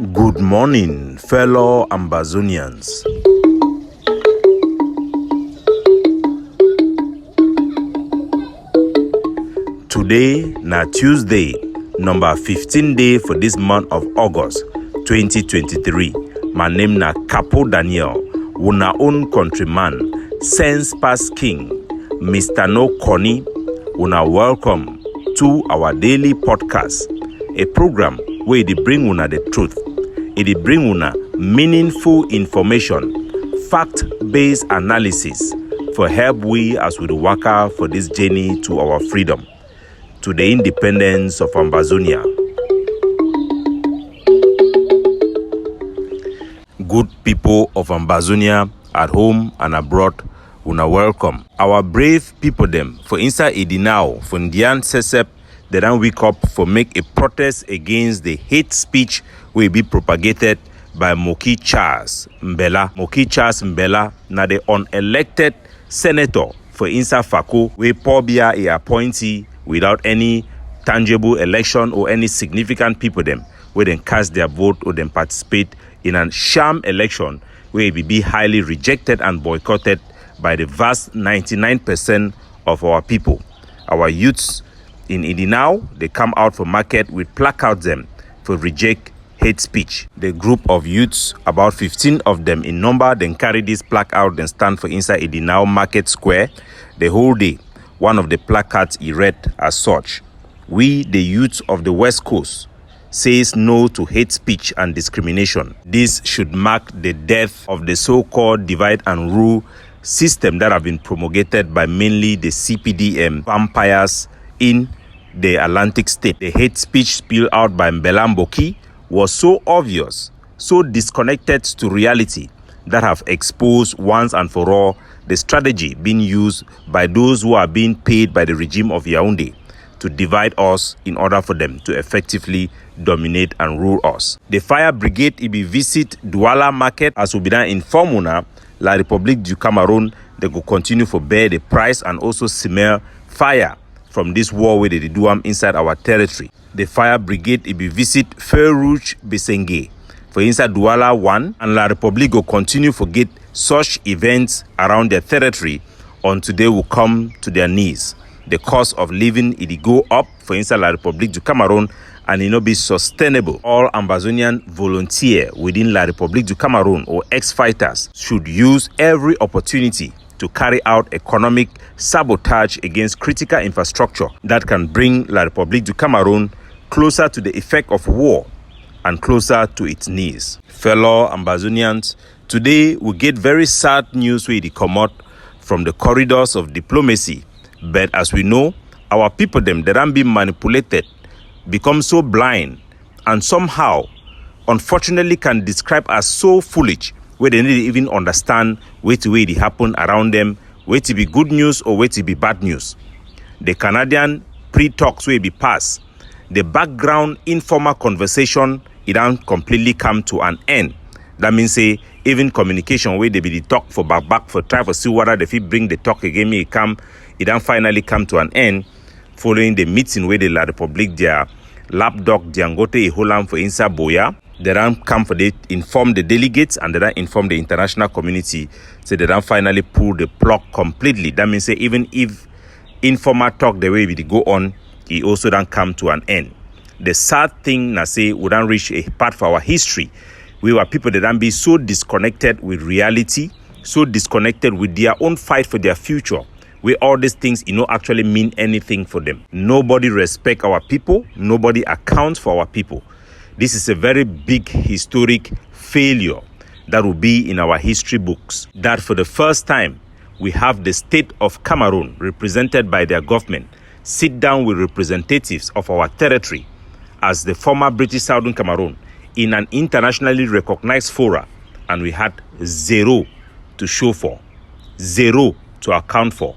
Good morning, fellow Ambazonians. Today na Tuesday, number 15 day for this month of August 2023. My name na Capo Daniel, una own countryman, sense past king, Mr. No Connie. Una welcome to our daily podcast, a program where they bring una the truth. It bring una meaningful information, fact-based analysis for help we as we work out for this journey to our freedom, to the independence of Ambazonia. Good people of Ambazonia at home and abroad, una welcome. Our brave people them for inside Idinao, for Ndian Sesep, they don't wake up for make a protest against the hate speech will be propagated by Moki Charles Mbela. Moki Charles Mbela, na the unelected senator for Insa Fako, where Pobia a appointee without any tangible election or any significant people them, where then cast their vote or then participate in a sham election where it will be highly rejected and boycotted by the vast 99% of our people. Our youths in Idinao, they come out for market with placards them for reject hate speech. The group of youths, about 15 of them in number, then carry this placard and stand for inside Idinao Market Square the whole day. One of the placards he read as such: "We, the youths of the West Coast, says no to hate speech and discrimination. This should mark the death of the so-called divide and rule system that have been promulgated by mainly the CPDM vampires in the Atlantic state. The hate speech spilled out by Mbelamboki was so obvious, so disconnected to reality, that have exposed once and for all the strategy being used by those who are being paid by the regime of Yaoundé to divide us in order for them to effectively dominate and rule us. The fire brigade ibi visit Douala market as we be done inform una, La République du Cameroon, they go continue for bear the price and also smell fire from this war where they do inside our territory. The fire brigade ibi visit Ferrouche Besenge for inside Douala 1, and La République will continue for get such events around their territory until they will come to their knees. The cost of living it go up for inside La République du Cameroon, and it not be sustainable. All Ambazonian volunteers within La République du Cameroon or ex-fighters should use every opportunity to carry out economic sabotage against critical infrastructure that can bring La République du Cameroon closer to the effect of war and closer to its knees. Fellow Ambazonians, today we get very sad news where they come out from the corridors of diplomacy. But as we know, our people them they don't be manipulated, become so blind, and somehow, unfortunately, can describe as so foolish, where they need to even understand what way it happen around them, where to be good news or where to be bad news. The Canadian pre-talks will be passed. The background informal conversation, it don't completely come to an end. That means say even communication where they be the talk for back for try for see whether they fit bring the talk again may come, it don't finally come to an end following the meeting where the La République their lapdog Diangote Iholam for Insa Boya. They don't come for they inform the delegates and they don't inform the international community. So they don't finally pull the plug completely. That means say even if informal talk the way we go on, it also don't come to an end. The sad thing na say we don't reach a part for our history. We were people that don't be so disconnected with reality, so disconnected with their own fight for their future, where all these things actually mean anything for them. Nobody respect our people, nobody accounts for our people. This is a very big historic failure that will be in our history books. That for the first time, we have the state of Cameroon, represented by their government, sit down with representatives of our territory as the former British Southern Cameroon in an internationally recognized fora, and we had zero to show for, zero to account for.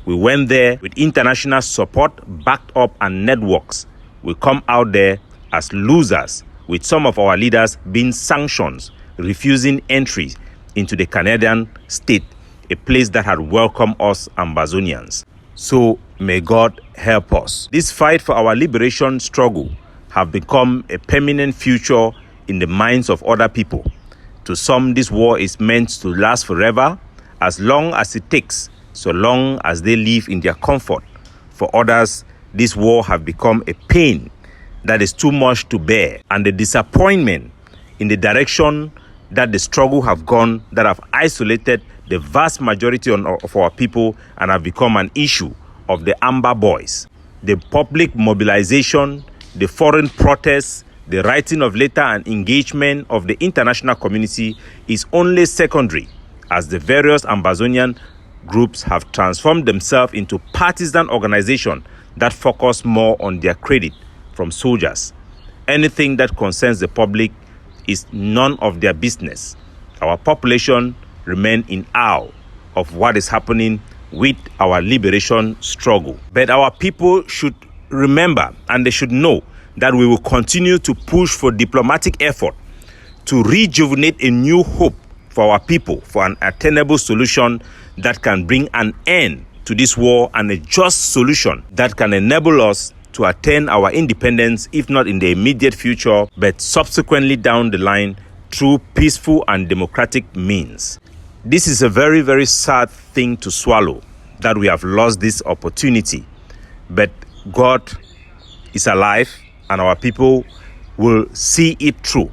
We went there with international support, backed up and networks. We come out there as losers, with some of our leaders being sanctioned, refusing entry into the Canadian state, a place that had welcomed us Ambazonians. So may God help us. This fight for our liberation struggle have become a permanent future in the minds of other people. To some, this war is meant to last forever, as long as it takes, so long as they live in their comfort. For others, this war has become a pain that is too much to bear, and the disappointment in the direction that the struggle have gone, that have isolated the vast majority of our people and have become an issue of the Amber Boys. The public mobilization, the foreign protests, the writing of letter and engagement of the international community is only secondary, as the various Ambazonian groups have transformed themselves into partisan organizations that focus more on their credit from soldiers. Anything that concerns the public is none of their business. Our population remain in awe of what is happening with our liberation struggle. But our people should remember, and they should know, that we will continue to push for diplomatic effort to rejuvenate a new hope for our people, for an attainable solution that can bring an end to this war, and a just solution that can enable us to attain our independence, if not in the immediate future, but subsequently down the line through peaceful and democratic means. This is a very, very sad thing to swallow, that we have lost this opportunity. But God is alive, and our people will see it through.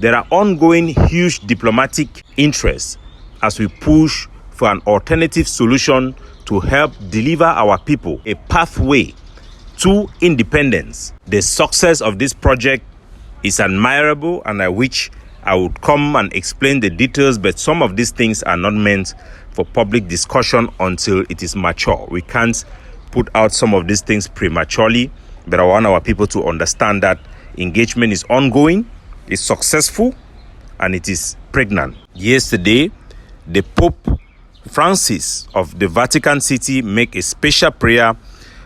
There are ongoing huge diplomatic interests as we push for an alternative solution to help deliver our people a pathway to independence. The success of this project is admirable, and I wish I would come and explain the details, but some of these things are not meant for public discussion until it is mature. We can't put out some of these things prematurely, but I want our people to understand that engagement is ongoing, is successful, and it is pregnant. Yesterday, the Pope Francis of the Vatican City made a special prayer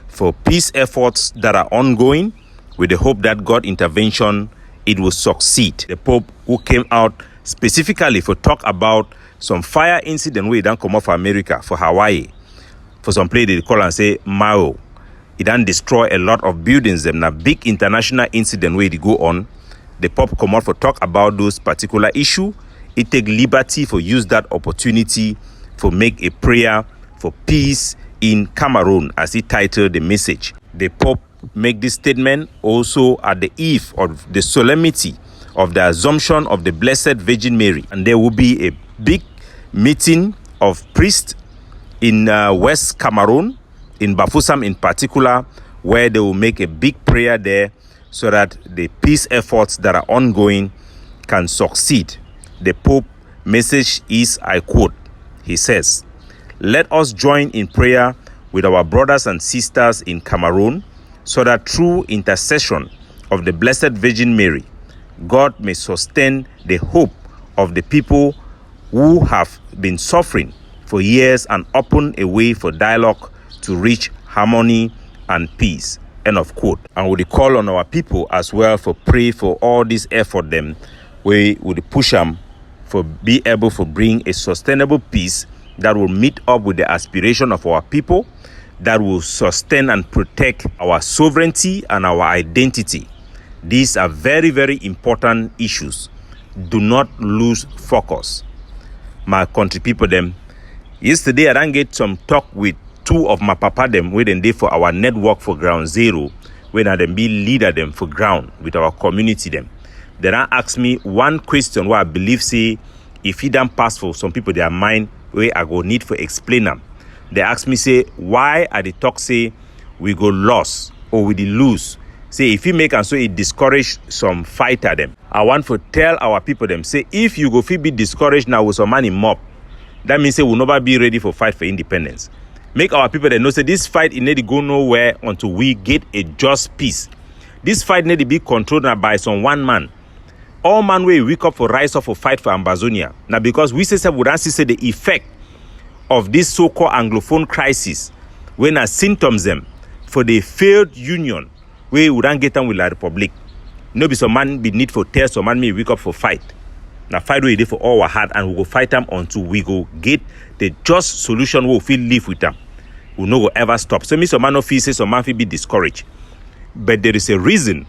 for peace efforts that are ongoing, with the hope that God's intervention, it will succeed. The Pope, who came out specifically for talk about some fire incident where he done come off America for Hawaii, for some place they call and say Mao. It done destroy a lot of buildings. Them a big international incident where they go on. The Pope come out for talk about those particular issue. It take liberty for use that opportunity for make a prayer for peace in Cameroon, as he titled the message. The Pope make this statement also at the eve of the solemnity of the Assumption of the Blessed Virgin Mary, and there will be a big meeting of priests in West Cameroon, in Bafousam in particular, where they will make a big prayer there so that the peace efforts that are ongoing can succeed. The Pope message is, I quote, he says, "Let us join in prayer with our brothers and sisters in Cameroon, so that through intercession of the Blessed Virgin Mary, God may sustain the hope of the people who have been suffering for years and open a way for dialogue to reach harmony and peace." End of quote. And we call on our people as well for pray for all this effort them, we would push them for be able to bring a sustainable peace that will meet up with the aspiration of our people, that will sustain and protect our sovereignty and our identity. These are very, very important issues. Do not lose focus. My country people them, yesterday I done get some talk with two of my papa them waiting there for our network for Ground Zero, when I them be leader them for ground with our community them. They done ask me one question where I believe say if he done pass for some people their mind where I go need for explain them. They ask me say why are the talk say we go lost or we the lose. Say if you make and so it discourage some fighter them. I want to tell our people them say if you go feel be discouraged now with some money mob, that means say we'll never be ready for fight for independence. Make our people that know say this fight it need to go nowhere until we get a just peace. This fight need to be controlled now by some one man. All man will wake up for rise up for fight for Ambazonia. Now because we say we don't see the effect of this so-called Anglophone crisis when are symptoms them for the failed union where we don't get them with the Republic. No be some man be need for test, some man may wake up for fight. Now fight we for all our heart, and we go fight them until we go get the just solution we will feel live with them. We no go ever stop. So me some man no feel say some man feel be discouraged. But there is a reason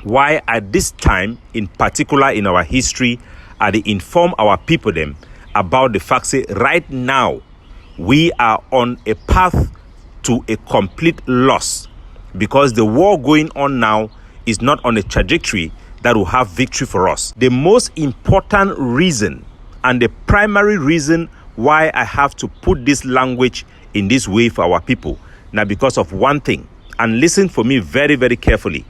why at this time, in particular in our history, I dey inform our people them about the fact say right now we are on a path to a complete loss, because the war going on now is not on a trajectory that will have victory for us. The most important reason and the primary reason why I have to put this language in this way for our people, now because of one thing, and listen for me very, very carefully.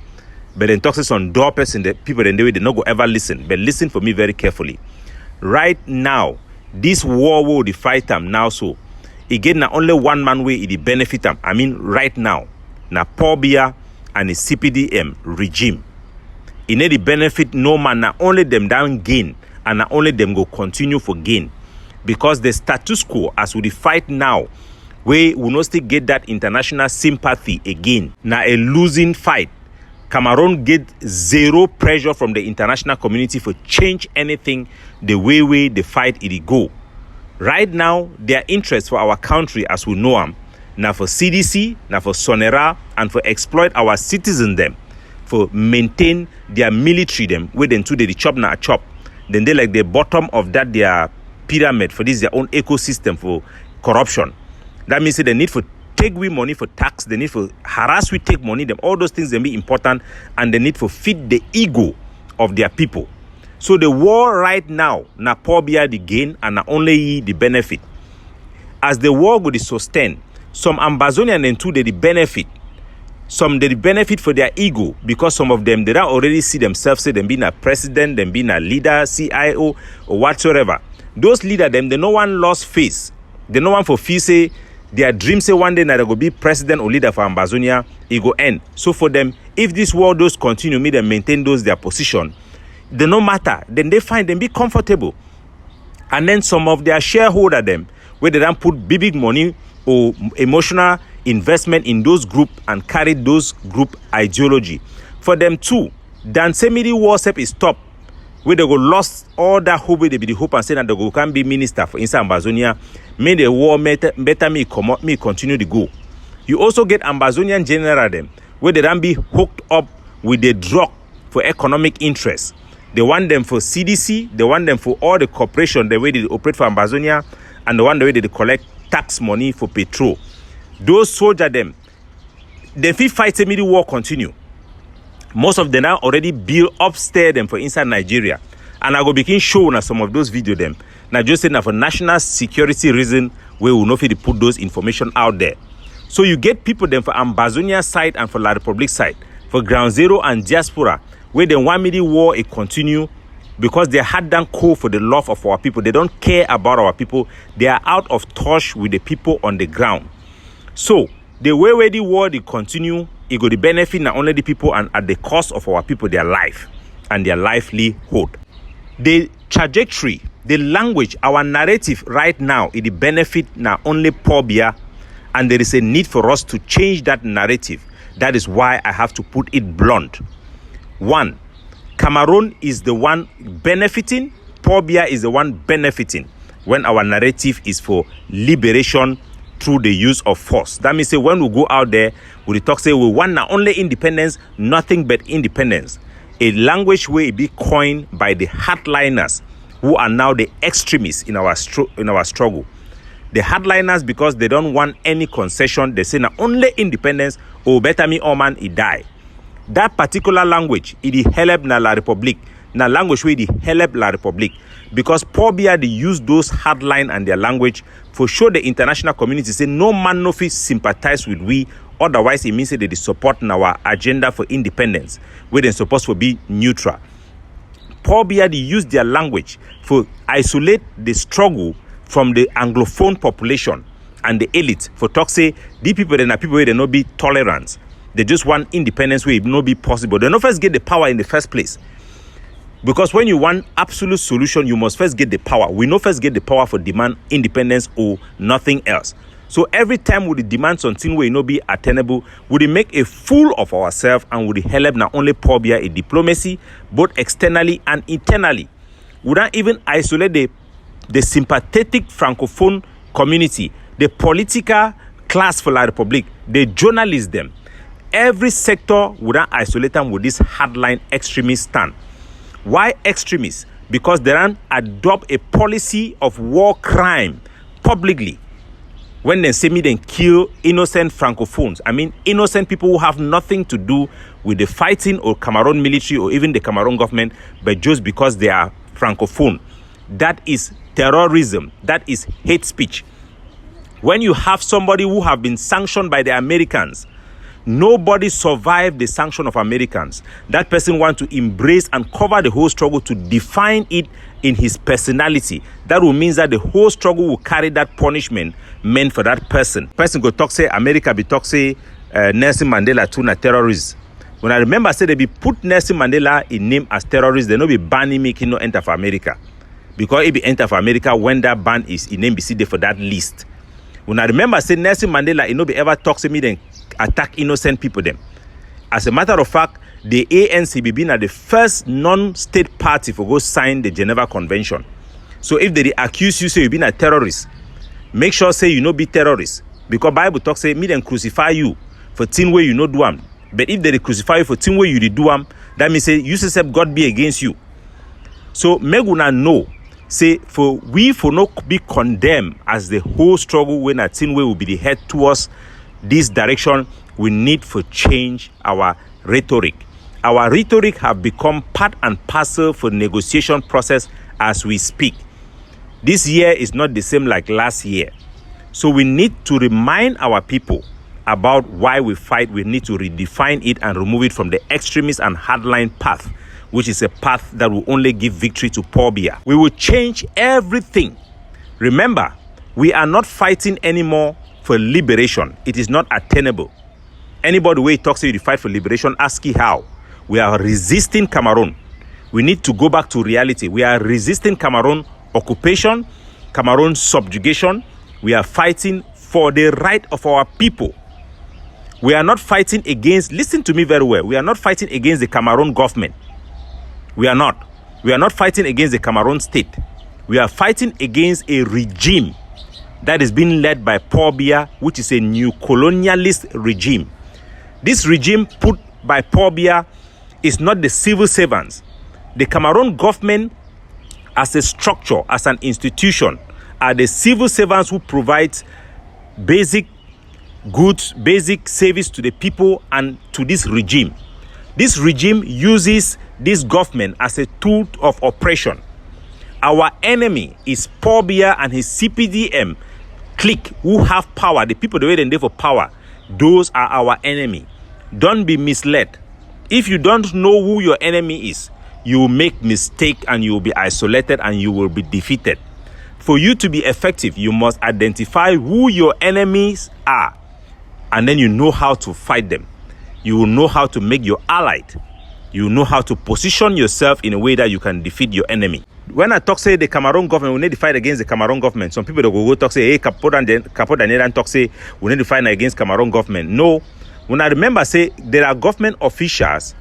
But then talks on door person, the people then they not go ever listen, but listen for me very carefully. Right now, this war will the fight them now, so again na only one man way it benefit them. I mean right now, na Pobia and the CPDM regime. It need the benefit no man, na only them down gain, and na only them go continue for gain. Because the status quo as we fight now, we will not still get that international sympathy again. Now a losing fight. Cameroon get zero pressure from the international community for change anything the way the fight it go. Right now, their interest for our country as we know them, now for CDC, now for Sonera, and for exploit our citizens them, for maintain their military them, where then to the chop na a chop. Then they like the bottom of that their pyramid for this their own ecosystem for corruption. That means they need for take we money for tax, they need for harass we take money, them all those things they be important, and they need for feed the ego of their people. So the war right now, na Pobia the gain and na only the benefit. As the war go to sustain, some Ambazonian and two they the benefit. Some they the benefit for their ego, because some of them they don't already see themselves say them being a president, them being a leader, CIO or whatsoever. Those leaders them they no one lost face. They no one for feel say their dream say one day that they go be president or leader for Ambazonia, it go end. So for them, if this war does continue, me them maintain those their position, they no matter. Then they find them be comfortable. And then some of their shareholder them, where they don't put big money or emotional investment in those group and carry those group ideology. For them too, then semi war step is stop. Where they go lost all that hope, they be the hope and say that they go can be minister for inside Ambazonia. May the war better me continue to go. You also get Ambazonian general them, where they don't be hooked up with the drug for economic interest. They want them for CDC, they want them for all the corporation, the way they operate for Ambazonia, and the one the way they collect tax money for petrol. Those soldiers them, they feel fight the middle war continue. Most of them now already built upstairs them for inside Nigeria. And I go begin showing some of those videos them. Now just saying that for national security reason, we will not fit put those information out there. So you get people them for Ambazonia side and for La Republic side, for Ground Zero and Diaspora, where the one middle war it continue, because they had done call for the love of our people. They don't care about our people. They are out of touch with the people on the ground. So the way where the war they continue, it go to benefit not only the people and at the cost of our people, their life and their livelihood. The trajectory, the language, our narrative right now, it benefit not only Pobia, and there is a need for us to change that narrative. That is why I have to put it blunt. One, Cameroon is the one benefiting, Pobia is the one benefiting when our narrative is for liberation through the use of force. That means say when we go out there, we talk say we want not only independence, nothing but independence. A language where it be coined by the hardliners who are now the extremists in our struggle. The hardliners, because they don't want any concession, they say not only independence or better me or man it die. That particular language, it help na La Republic. Na language where it help La Republic. Because Pobia they use those hardline and their language for sure the international community say no man no fit sympathize with we, otherwise it means that they support our agenda for independence, where they're supposed to be neutral. Pobia they use their language for isolate the struggle from the Anglophone population and the elite. For talk say these people they are people where they not be tolerant. They just want independence where it not be possible. They not first get the power in the first place. Because when you want absolute solution, you must first get the power. We not first get the power for demand independence or nothing else. So every time we demand something where it not be attainable, we make a fool of ourselves and we help not only Pobia a diplomacy, both externally and internally. We don't even isolate the sympathetic francophone community, the political class for La Republic, the journalists them. every sector would not isolate them with this hardline extremist stand. Why extremists? Because they don't adopt a policy of war crime publicly. When they say me, then kill innocent francophones. I mean, innocent people who have nothing to do with the fighting or Cameroon military or even the Cameroon government, but just because they are francophone. That is terrorism. That is hate speech. When you have somebody who have been sanctioned by the Americans, nobody survived the sanction of Americans. That person wants to embrace and cover the whole struggle to define it in his personality. That will mean that the whole struggle will carry that punishment meant for that person. Person go talk say America be talk say Nelson Mandela too na terrorist. When I remember say they be put Nelson Mandela in name as terrorist, they no be banning me no enter for America. Because if he enter for America when that ban is in name be there for that list. When I remember say Nelson Mandela, he no be ever talk to me then attack innocent people them. As a matter of fact, the ANC be been at the first non-state party for go sign the Geneva Convention. So if they accuse you say you been a terrorist, make sure say you no be terrorist. Because Bible talk say me then crucify you for thing way you no do am. But if they crucify you for thing way you did do am, that means say you say God be against you. So Meguna know say for we for not be condemned as the whole struggle when a thing way will be the head towards this direction, we need for change our rhetoric. Our rhetoric have become part and parcel for the negotiation process as we speak. This year is not the same like last year. So we need to remind our people about why we fight. We need to redefine it and remove it from the extremist and hardline path, which is a path that will only give victory to poor beer. We will change everything. Remember, we are not fighting anymore for liberation. It is not attainable. Anybody who talks to you to fight for liberation, ask you how. We are resisting Cameroon. We need to go back to reality. We are resisting Cameroon occupation, Cameroon subjugation. We are fighting for the right of our people. We are not fighting against, listen to me very well, we are not fighting against the Cameroon government. We are not. We are not fighting against the Cameroon state. We are fighting against a regime that is being led by Paul Biya, which is a new colonialist regime. This regime put by Paul Biya is not the civil servants. The Cameroon government as a structure, as an institution, are the civil servants who provide basic goods, basic service to the people and to this regime. This regime uses this government as a tool of oppression. Our enemy is Paul Biya and his CPDM clique who have power. The people the way they live for power, those are our enemy. Don't be misled. If you don't know who your enemy is, you will make mistake and you will be isolated and you will be defeated. For you to be effective, you must identify who your enemies are, and then you know how to fight them. You will know how to make your allied. You will know how to position yourself in a way that you can defeat your enemy. When I talk say the Cameroon government, we need to fight against the Cameroon government. Some people go talk say, hey, Capo Daniel talk say, we need to fight against Cameroon government. No. When I remember say, there are government officials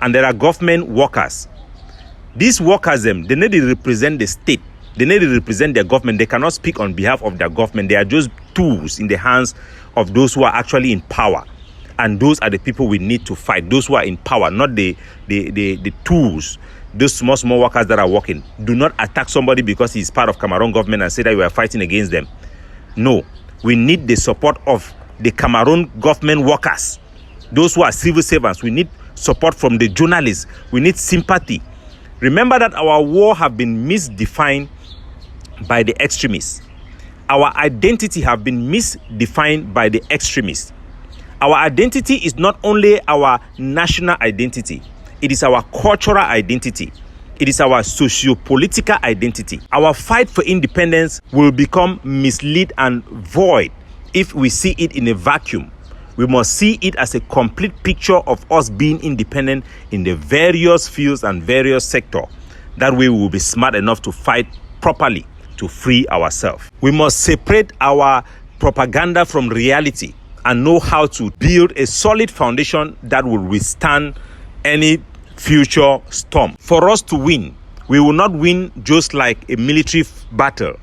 and there are government workers. These workers, they need to represent the state. They need to represent their government. They cannot speak on behalf of their government. They are just tools in the hands of those who are actually in power. And those are the people we need to fight. Those who are in power, not the tools. Those small workers that are working. Do not attack somebody because he's part of Cameroon government and say that we are fighting against them. No. We need the support of the Cameroon government workers. Those who are civil servants. We need support from the journalists. We need sympathy. Remember that our war have been misdefined by the extremists. Our identity have been misdefined by the extremists. Our identity is not only our national identity. It is our cultural identity. It is our socio-political identity. Our fight for independence will become mislead and void if we see it in a vacuum. We must see it as a complete picture of us being independent in the various fields and various sectors. That way we will be smart enough to fight properly to free ourselves. We must separate our propaganda from reality and know how to build a solid foundation that will withstand any future storm. For us to win, we will not win just like a military battle.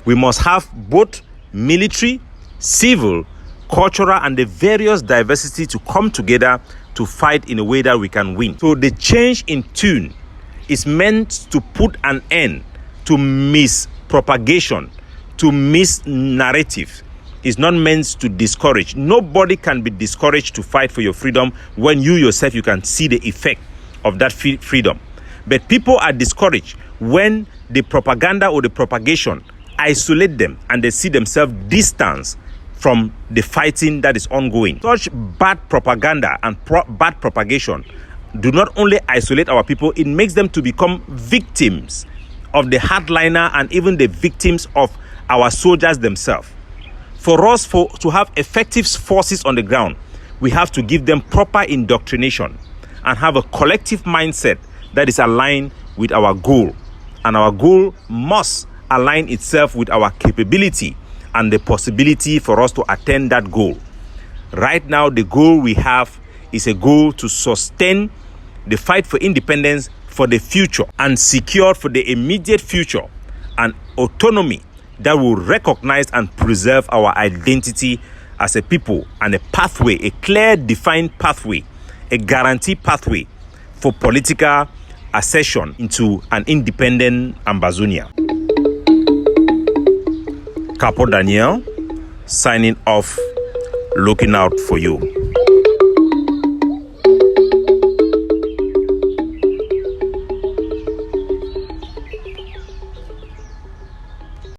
We must have both military, civil, cultural, and the various diversity to come together to fight in a way that we can win. So the change in tune is meant to put an end to mispropagation, to misnarrative. It's not meant to discourage. Nobody can be discouraged to fight for your freedom when you yourself, you can see the effect of that freedom. But people are discouraged when the propaganda or the propagation isolate them and they see themselves distanced from the fighting that is ongoing. Such bad propaganda and bad propagation do not only isolate our people, it makes them to become victims of the hardliner and even the victims of our soldiers themselves. For us to have effective forces on the ground, we have to give them proper indoctrination and have a collective mindset that is aligned with our goal. And our goal must align itself with our capability and the possibility for us to attain that goal. Right now, the goal we have is a goal to sustain the fight for independence for the future and secure for the immediate future an autonomy that will recognize and preserve our identity as a people, and a pathway, a clear defined pathway, a guaranteed pathway for political accession into an independent Ambazonia. Capo Daniel, signing off, looking out for you.